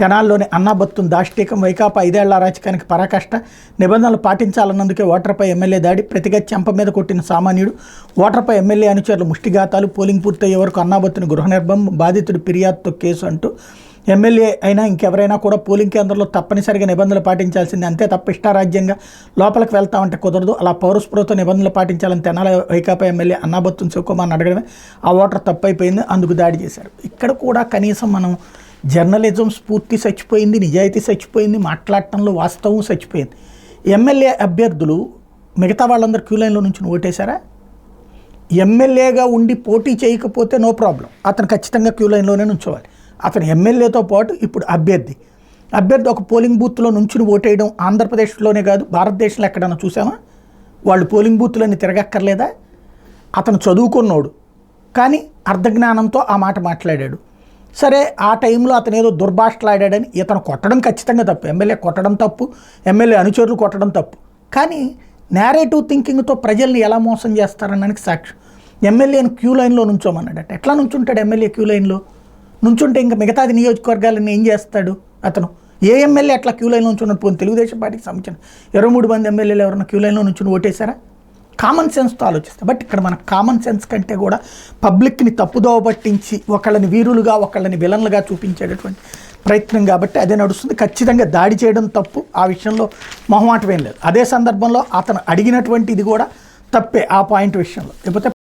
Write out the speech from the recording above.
తెనాల్లోని అన్నాబత్తును దాష్టీకం, వైకాపా 5 ఏళ్ల అరాచకానికి పరాకాష్ట, నిబంధనలు పాటించాలన్నందుకే ఓటర్పై ఎమ్మెల్యే దాడి, ప్రతిగా చెంప మీద కొట్టిన సామాన్యుడు, ఓటర్పై ఎమ్మెల్యే అనుచరులు ముష్టిఘాతాలు, పోలింగ్ పూర్తయ్యే వరకు అన్నాబత్తుని గృహ నిర్బంధం, బాధితుడి ఫిర్యాదుతో కేసు అంటూ ఎమ్మెల్యే అయినా ఇంకెవరైనా కూడా పోలింగ్ కేంద్రంలో తప్పనిసరిగా నిబంధనలు పాటించాల్సిందే, అంతే తప్ప ఇష్టారాజ్యంగా లోపలికి వెళ్తామంటే కుదరదు, అలా పౌరస్పృహతో నిబంధనలు పాటించాలని తెనాల వైకాపా ఎమ్మెల్యే అన్నాబత్తుని శివకుమార్ని అడగడమే ఆ ఓటర్ తప్పైపోయింది, అందుకు దాడి చేశారు. ఇక్కడ కూడా కనీసం మనం జర్నలిజం స్ఫూర్తి చచ్చిపోయింది, నిజాయితీ చచ్చిపోయింది, మాట్లాడటంలో వాస్తవం చచ్చిపోయింది. ఎమ్మెల్యే అభ్యర్థులు మిగతా వాళ్ళందరూ క్యూ లైన్లో నుంచి ఓటేశారా? ఎమ్మెల్యేగా ఉండి పోటీ చేయకపోతే నో ప్రాబ్లం, అతను ఖచ్చితంగా క్యూ లైన్లోనే నుంచోవాలి. అతను ఎమ్మెల్యేతో పాటు ఇప్పుడు అభ్యర్థి ఒక పోలింగ్ బూత్లో నుంచుని ఓటేయడం ఆంధ్రప్రదేశ్లోనే కాదు భారతదేశంలో ఎక్కడన్నా చూసామా? వాళ్ళు పోలింగ్ బూత్లన్నీ తిరగక్కర్లేదా? అతను చదువుకున్నోడు కానీ అర్ధజ్ఞానంతో ఆ మాట మాట్లాడాడు. సరే, ఆ టైంలో అతను ఏదో దుర్భాషలాడాడని ఇతను కొట్టడం ఖచ్చితంగా తప్పు, ఎమ్మెల్యే కొట్టడం తప్పు, ఎమ్మెల్యే అనుచరులు కొట్టడం తప్పు. కానీ నేరేటివ్ థింకింగ్తో ప్రజల్ని ఎలా మోసం చేస్తారనడానికి సాక్ష్యం. ఎమ్మెల్యేను క్యూ లైన్లో నుంచోమన్నాడట. ఎట్లా నుంచుంటాడు ఎమ్మెల్యే క్యూ లైన్లో? నుంచుంటే ఇంకా మిగతాది నియోజకవర్గాలను ఏం చేస్తాడు అతను? ఏ ఎమ్మెల్యే అట్లా క్యూ లైన్లో నుంచున్నాడు? పోనీ తెలుగుదేశం పార్టీకి సంబంధించిన 23 మంది ఎమ్మెల్యేలు ఎవరన్నా క్యూ లైన్లో నుంచుని ఓటేశారా? కామన్ సెన్స్తో ఆలోచిస్తారు. బట్ ఇక్కడ మన కామన్ సెన్స్ కంటే కూడా పబ్లిక్ని తప్పుదోవ పట్టించి ఒకళ్ళని వీరులుగా ఒకళ్ళని విలన్లుగా చూపించేటటువంటి ప్రయత్నం కాబట్టి అదే నడుస్తుంది. ఖచ్చితంగా దాడి చేయడం తప్పు, ఆ విషయంలో మొహమాటం ఏం లేదు. అదే సందర్భంలో అతను అడిగినటువంటి ఇది కూడా తప్పే ఆ పాయింట్ విషయంలో. లేకపోతే